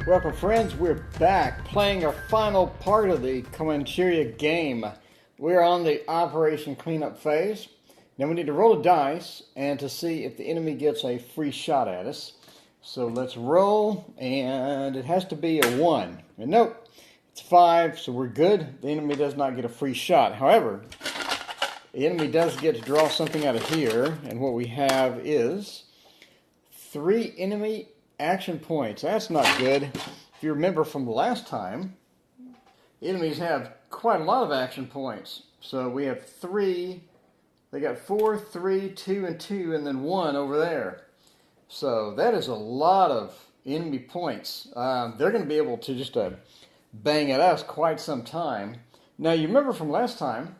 Welcome friends, we're back playing our final part of the Comancheria game. We're on the operation cleanup phase. Now we need to roll a dice and to see if the enemy gets a free shot at us. So let's roll, and it has to be a 1. And nope, it's 5, so we're good. The enemy does not get a free shot. However, the enemy does get to draw something out of here, and what we have is 3 enemy action points. That's not good. If you remember from the last time, enemies have quite a lot of action points. So we have 3, they got 4, 3, 2, and 2, and then 1 over there. So that is a lot of enemy points. They're going to be able to just bang at us quite some time. Now you remember from last time,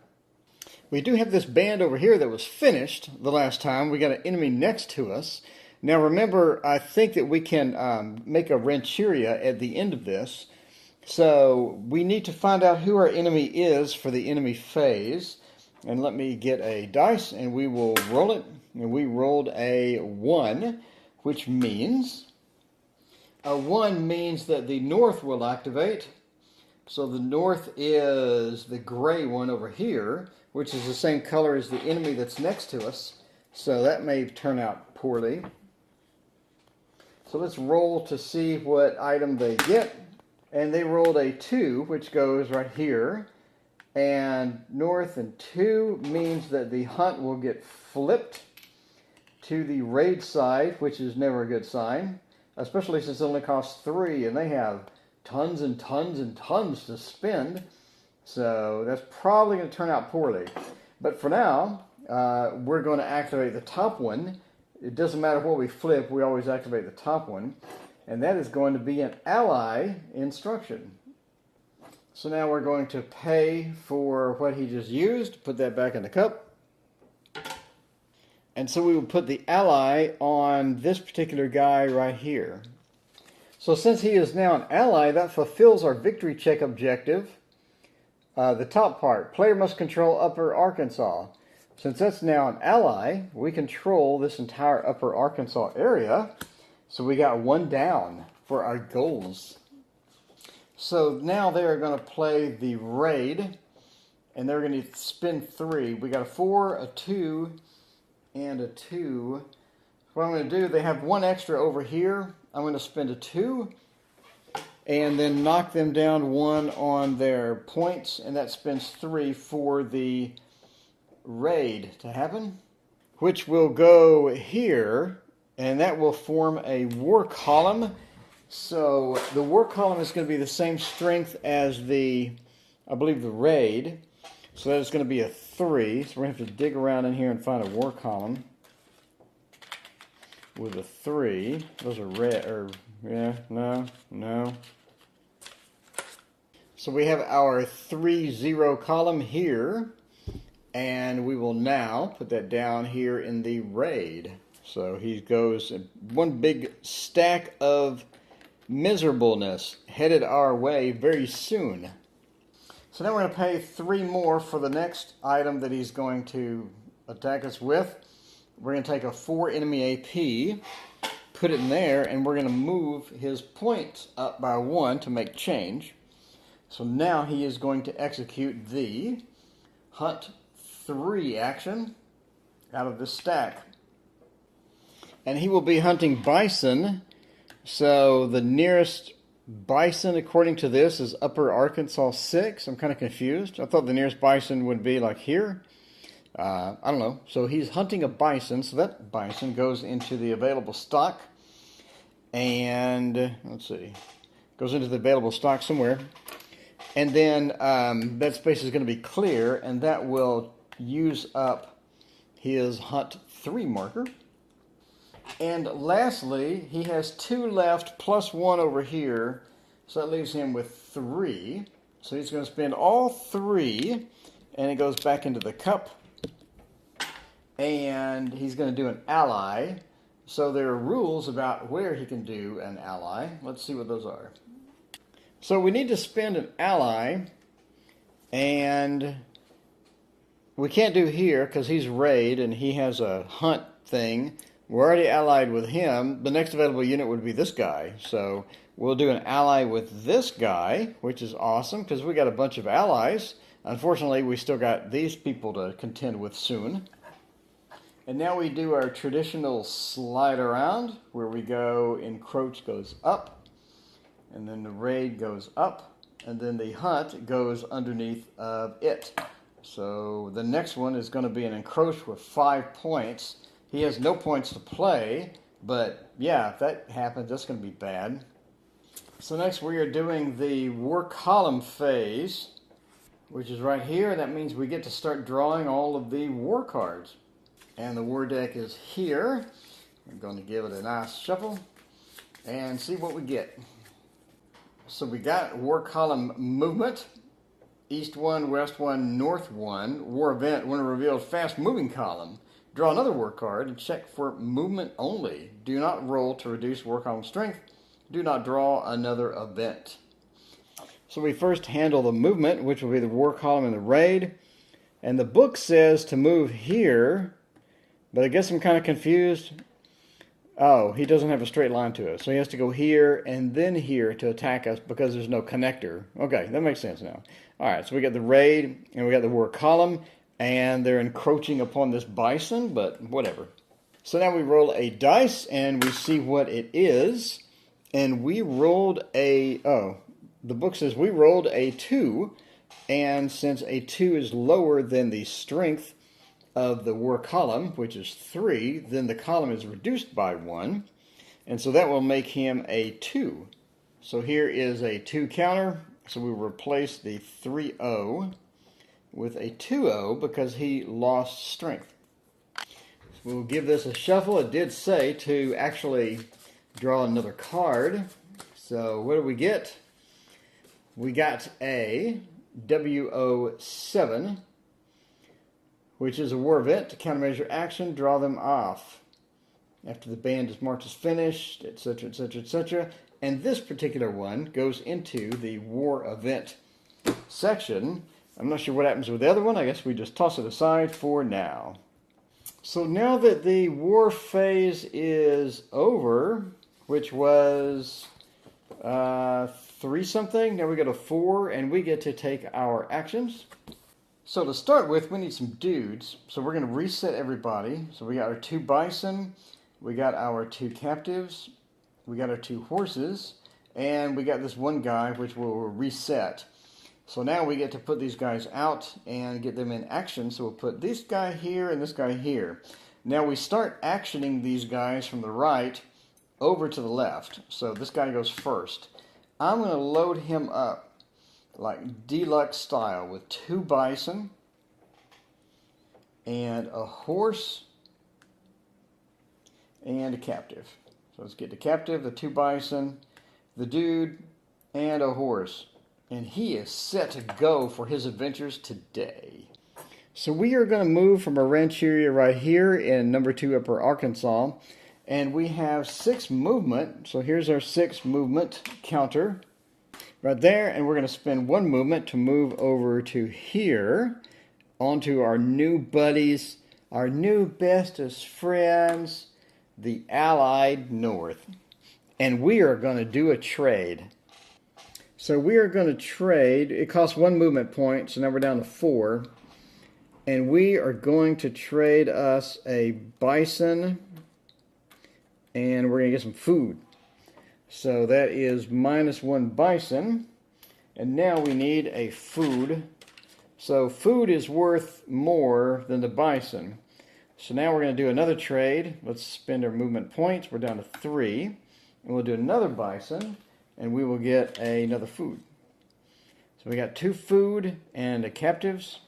we do have this band over here that was finished the last time. We got an enemy next to us. Now remember, I think that we can make a rancheria at the end of this. So we need to find out who our enemy is for the enemy phase. And let me get a dice and we will roll it. And we rolled a 1, which means a 1 means that the north will activate. So the north is the gray one over here, which is the same color as the enemy that's next to us. So that may turn out poorly. So let's roll to see what item they get. And they rolled a 2, which goes right here. And north and 2 means that the hunt will get flipped to the raid side, which is never a good sign. Especially since it only costs 3 and they have tons and tons and tons to spend. So that's probably going to turn out poorly. But for now, we're going to activate the top one. It doesn't matter what we flip, we always activate the top one. And that is going to be an ally instruction. So now we're going to pay for what he just used, put that back in the cup. And so we will put the ally on this particular guy right here. So since he is now an ally, that fulfills our victory check objective. The top part, player must control Upper Arkansas. Since that's now an ally, we control this entire Upper Arkansas area. So we got 1 down for our goals. So now they're going to play the raid, and they're going to spend 3. We got a 4, a 2, and a 2. What I'm going to do, they have 1 extra over here. I'm going to spend a 2, and then knock them down 1 on their points, and that spends 3 for the raid to happen, which will go here, and that will form a war column. So the war column is going to be the same strength as I believe the raid. So that is going to be a 3. So we're going to have to dig around in here and find a war column with a 3. Those are red, or yeah, no. So we have our 3-0 column here. And we will now put that down here in the raid. So he goes 1 big stack of miserableness headed our way very soon. So now we're going to pay 3 more for the next item that he's going to attack us with. We're going to take a 4 enemy AP, put it in there, and we're going to move his points up by 1 to make change. So now he is going to execute the Hunt 3 action out of this stack. And he will be hunting bison. So the nearest bison, according to this, is Upper Arkansas 6. I'm kind of confused. I thought the nearest bison would be like here. I don't know. So he's hunting a bison. So that bison goes into the available stock. And let's see. Goes into the available stock somewhere. And then that space is going to be clear, and that will use up his Hunt 3 marker. And lastly, he has 2 left plus 1 over here, so that leaves him with 3. So he's going to spend all 3, and it goes back into the cup. And he's going to do an ally. So there are rules about where he can do an ally. Let's see what those are. So we need to spend an ally, and we can't do here because he's raid and he has a hunt thing. We're already allied with him. The next available unit would be this guy. So we'll do an ally with this guy, which is awesome because we got a bunch of allies. Unfortunately, we still got these people to contend with soon. And now we do our traditional slide around where we go encroach goes up, and then the raid goes up, and then the hunt goes underneath of it. So the next one is going to be an encroach with 5 points. He has no points to play, but yeah, if that happens, that's going to be bad. So next we are doing the war column phase, which is right here. That means we get to start drawing all of the war cards. And the war deck is here. I'm going to give it a nice shuffle and see what we get. So we got war column movement. East 1, West 1, North 1. War event, when revealed, fast moving column. Draw another war card and check for movement only. Do not roll to reduce war column strength. Do not draw another event. So we first handle the movement, which will be the war column and the raid. And the book says to move here, but I guess I'm kind of confused. Oh, he doesn't have a straight line to it. So he has to go here and then here to attack us because there's no connector. Okay, that makes sense now. All right, so we got the raid and we got the war column, and they're encroaching upon this bison, but whatever. So now we roll a dice and we see what it is. And we rolled a, the book says we rolled a 2. And since a 2 is lower than the strength of the war column, which is 3, then the column is reduced by 1, and so that will make him a 2. So here is a 2 counter, so we will replace the 3-0 with a 2-0 because he lost strength. So we'll give this a shuffle. It did say to actually draw another card. So what do we get? We got a WO7, which is a war event. To countermeasure action, draw them off after the band's march is finished, etc., etc., etc. And this particular one goes into the war event section. I'm not sure what happens with the other one. I guess we just toss it aside for now. So now that the war phase is over, which was 3 something, now we go to 4, and we get to take our actions. So to start with, we need some dudes. So we're going to reset everybody. So we got our 2 bison, we got our 2 captives, we got our 2 horses, and we got this one guy which will reset. So now we get to put these guys out and get them in action. So we'll put this guy here and this guy here. Now we start actioning these guys from the right over to the left. So this guy goes first. I'm going to load him up like deluxe style with 2 bison and a horse and a captive. So let's get the captive, the 2 bison, the dude, and a horse. And he is set to go for his adventures today. So we are going to move from a rancheria right here in number 2 Upper Arkansas. And we have 6 movement. So here's our 6 movement counter right there, and we're going to spend 1 movement to move over to here, onto our new buddies, our new bestest friends, the Allied North. And we are going to do a trade. So we are going to trade. It costs 1 movement point, so now we're down to 4. And we are going to trade us a bison, and we're going to get some food. So that is -1 bison. And now we need a food. So food is worth more than the bison. So now we're going to do another trade. Let's spend our movement points. We're down to 3. And we'll do another bison. And we will get another food. So we got 2 food and a captives.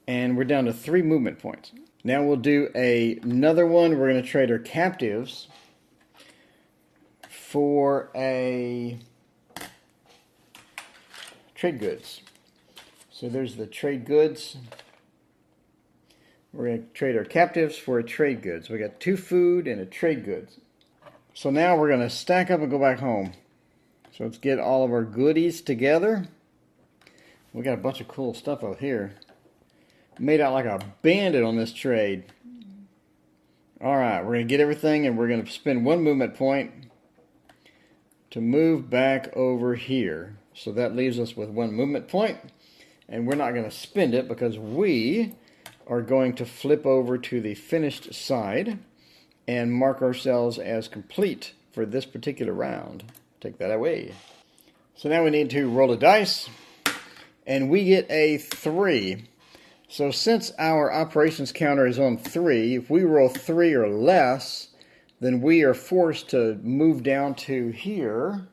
And we're down to 3 movement points. Now we'll do another one. We're going to trade our captives for a trade goods. So there's the trade goods. We're going to trade our captives for a trade goods. We got 2 food and a trade goods. So now we're going to stack up and go back home. So let's get all of our goodies together. We got a bunch of cool stuff out here. Made out like a bandit on this trade. Alright, we're going to get everything and we're going to spend 1 movement point to move back over here. So that leaves us with 1 movement point, and we're not going to spend it because we are going to flip over to the finished side and mark ourselves as complete for this particular round. Take that away. So now we need to roll a dice, and we get a 3. So since our operations counter is on 3, if we roll 3 or less, then we are forced to move down to here.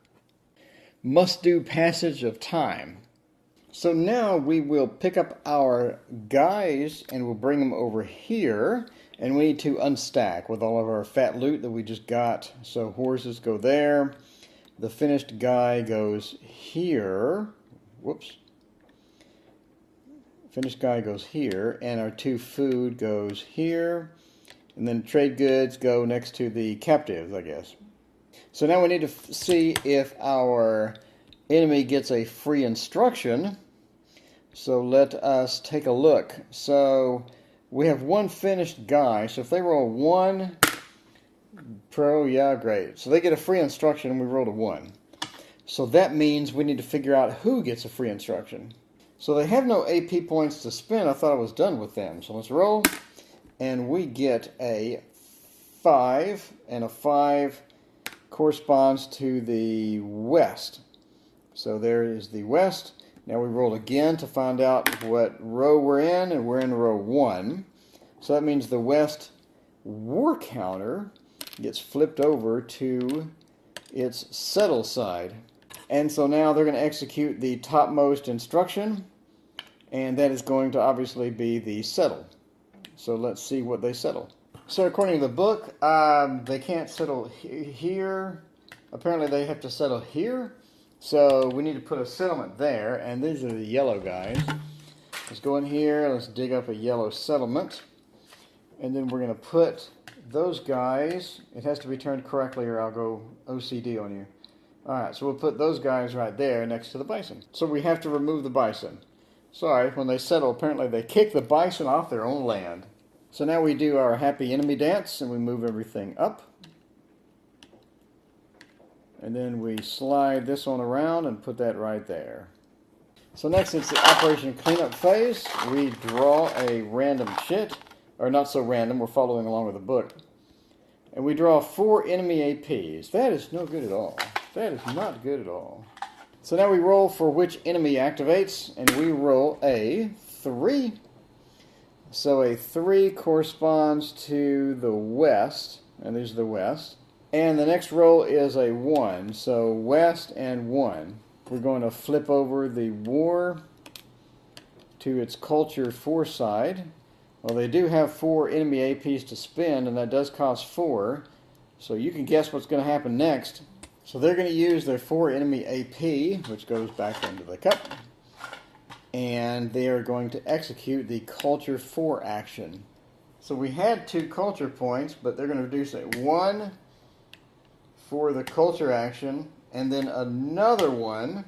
Must do passage of time. So now we will pick up our guys and we'll bring them over here. And we need to unstack with all of our fat loot that we just got. So horses go there. The finished guy goes here. Whoops. Finished guy goes here, and our 2 food goes here, and then trade goods go next to the captives, I guess. So now we need to see if our enemy gets a free instruction. So let us take a look. So we have 1 finished guy, so if they roll 1 pro, yeah, great. So they get a free instruction and we rolled a 1. So that means we need to figure out who gets a free instruction. So they have no AP points to spend. I thought I was done with them. So let's roll. And we get a 5. And a 5 corresponds to the west. So there is the west. Now we roll again to find out what row we're in. And we're in row 1. So that means the west war counter gets flipped over to its settle side. And so now they're going to execute the topmost instruction, and that is going to obviously be the settle. So let's see what they settle. So according to the book, they can't settle here. Apparently they have to settle here. So we need to put a settlement there, and these are the yellow guys. Let's go in here, let's dig up a yellow settlement, and then we're going to put those guys, it has to be turned correctly or I'll go OCD on you. Alright, so we'll put those guys right there next to the bison. So we have to remove the bison. Sorry, when they settle, apparently they kick the bison off their own land. So now we do our happy enemy dance and we move everything up. And then we slide this one around and put that right there. So next it's the operation cleanup phase. We draw a random shit. Or not so random, we're following along with the book. And we draw 4 enemy APs. That is no good at all. That is not good at all. So now we roll for which enemy activates, and we roll a 3. So a 3 corresponds to the west, and there's the west. And the next roll is a 1, so west and 1. We're going to flip over the war to its culture 4 side. Well, they do have 4 enemy APs to spend, and that does cost 4. So you can guess what's going to happen next. So they're going to use their 4 enemy AP, which goes back into the cup. And they are going to execute the culture 4 action. So we had 2 culture points, but they're going to reduce it 1 for the culture action, and then another 1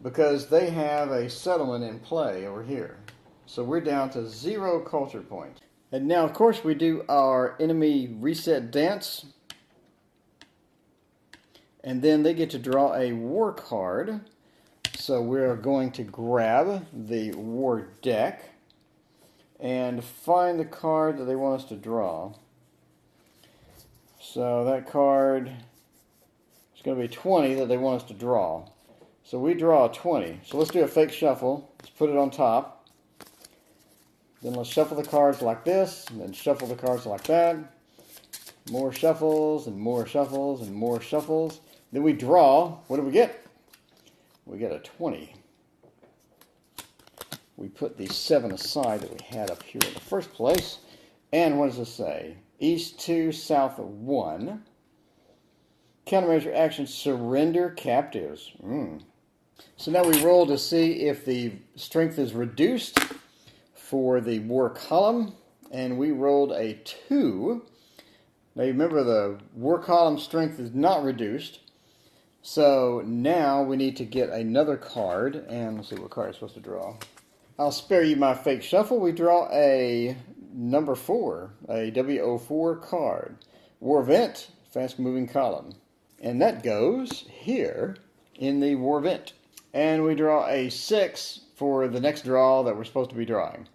because they have a settlement in play over here. So we're down to 0 culture points. And now, of course, we do our enemy reset dance. And then they get to draw a war card. So we're going to grab the war deck and find the card that they want us to draw. So that card is going to be 20 that they want us to draw. So we draw a 20. So let's do a fake shuffle. Let's put it on top. Then let's shuffle the cards like this, and then shuffle the cards like that. More shuffles, and more shuffles, and more shuffles. Then we draw. What do we get? We get a 20. We put the 7 aside that we had up here in the first place. And what does this say? East 2, south 1. Countermeasure action, surrender captives. So now we roll to see if the strength is reduced for the war column. And we rolled a 2. Now you remember the war column strength is not reduced. So now we need to get another card. And let's see what card I'm supposed to draw. I'll spare you my fake shuffle. We draw a number 4, a WO4 card. War event, fast moving column. And that goes here in the war event. And we draw a 6 for the next draw that we're supposed to be drawing.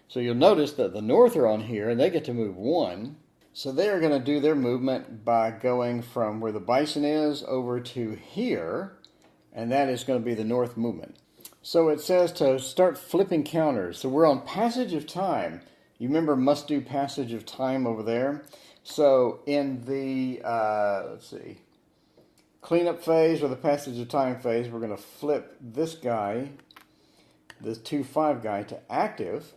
So you'll notice that the North are on here and they get to move 1. So they're going to do their movement by going from where the bison is over to here. And that is going to be the North movement. So it says to start flipping counters. So we're on passage of time. You remember must do passage of time over there? So in the, let's see, cleanup phase or the passage of time phase, we're going to flip this guy, this 2-5 guy, to active,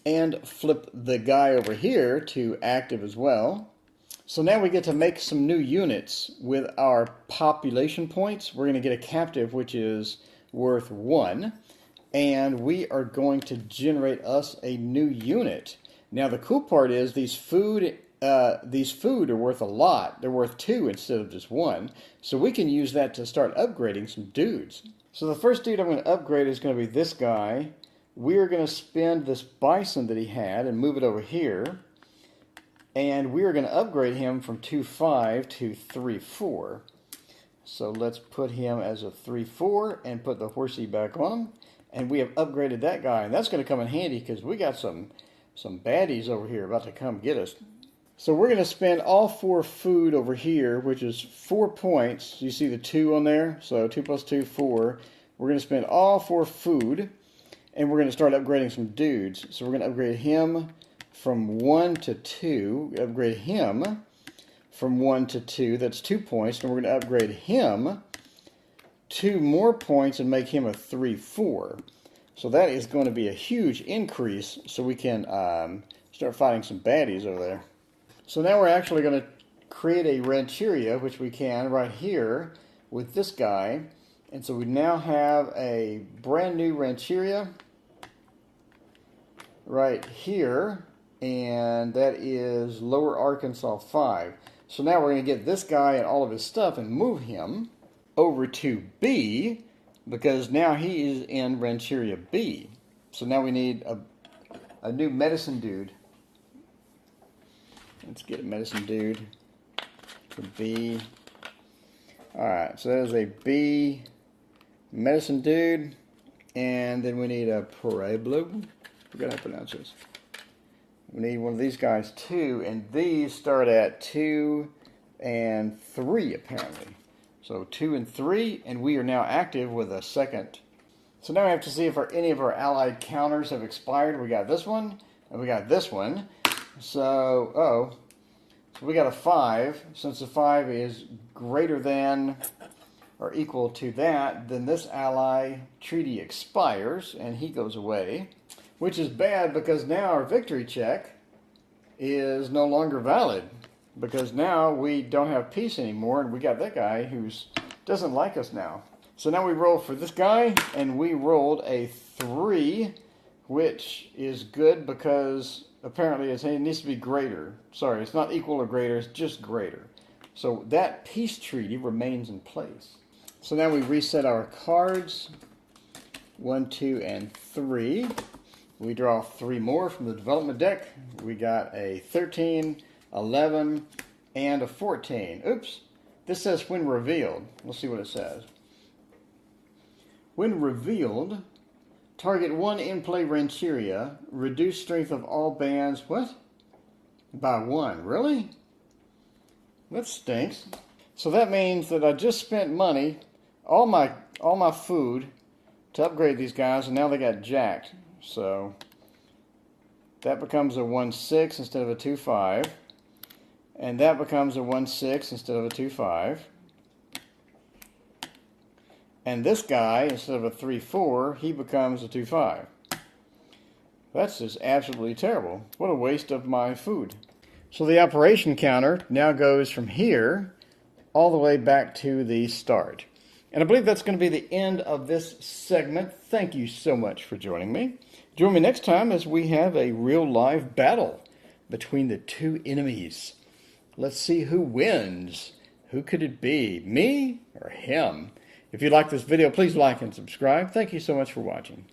and flip the guy over here to active as well. So now we get to make some new units with our population points. We're going to get a captive, which is worth 1, and we are going to generate us a new unit. Now the cool part is these food are worth a lot. They're worth 2 instead of just 1. So we can use that to start upgrading some dudes. So the first dude I'm going to upgrade is going to be this guy. We are going to spend this bison that he had and move it over here. And we are going to upgrade him from 2-5 to 3-4. So let's put him as a 3-4 and put the horsey back on him. And we have upgraded that guy. And that's going to come in handy because we got some baddies over here about to come get us. So we're going to spend all 4 food over here, which is 4 points. You see the 2 on there? So 2 plus 2, 4. We're going to spend all 4 food, and we're going to start upgrading some dudes. So we're going to upgrade him from 1 to 2. Upgrade him from 1 to 2. That's 2 points. And we're going to upgrade him 2 more points and make him a 3-4. So that is going to be a huge increase so we can start fighting some baddies over there. So now we're actually going to create a Comancheria, which we can right here with this guy. And so we now have a brand new Comancheria right here. And that is Lower Arkansas 5. So now we're going to get this guy and all of his stuff and move him over to B, because now he is in Comancheria B. So now we need a new medicine dude. Let's get a medicine dude for B. Alright, so that is a B medicine dude. And then we need a Pueblo. Forgot how to pronounce this. We need one of these guys too, and these start at 2 and 3 apparently. So 2 and 3, and we are now active with a second. So now we have to see if any of our allied counters have expired. We got this one, and we got this one. So we got a 5. Since the 5 is greater than or equal to that, then this ally treaty expires, and he goes away. Which is bad because now our victory check is no longer valid. Because now we don't have peace anymore, and we got that guy who doesn't like us now. So now we roll for this guy, and we rolled a 3, which is good because apparently it needs to be greater. Sorry, it's not equal or greater, it's just greater. So that peace treaty remains in place. So now we reset our cards. 1, 2, and 3. We draw 3 more from the development deck. We got a 13, 11, and a 14. Oops, this says when revealed. Let's see what it says. When revealed, target 1 in-play Comancheria, reduce strength of all bands, what? By 1, really? That stinks. So that means that I just spent money, all my food, to upgrade these guys, and now they got jacked. So that becomes a 1-6 instead of a 2-5. And that becomes a 1-6 instead of a 2-5. And this guy, instead of a 3-4, he becomes a 2-5. That's just absolutely terrible. What a waste of my food. So the operation counter now goes from here all the way back to the start. And I believe that's going to be the end of this segment. Thank you so much for joining me. Join me next time as we have a real live battle between the 2 enemies. Let's see who wins. Who could it be? Me or him? If you like this video, please like and subscribe. Thank you so much for watching.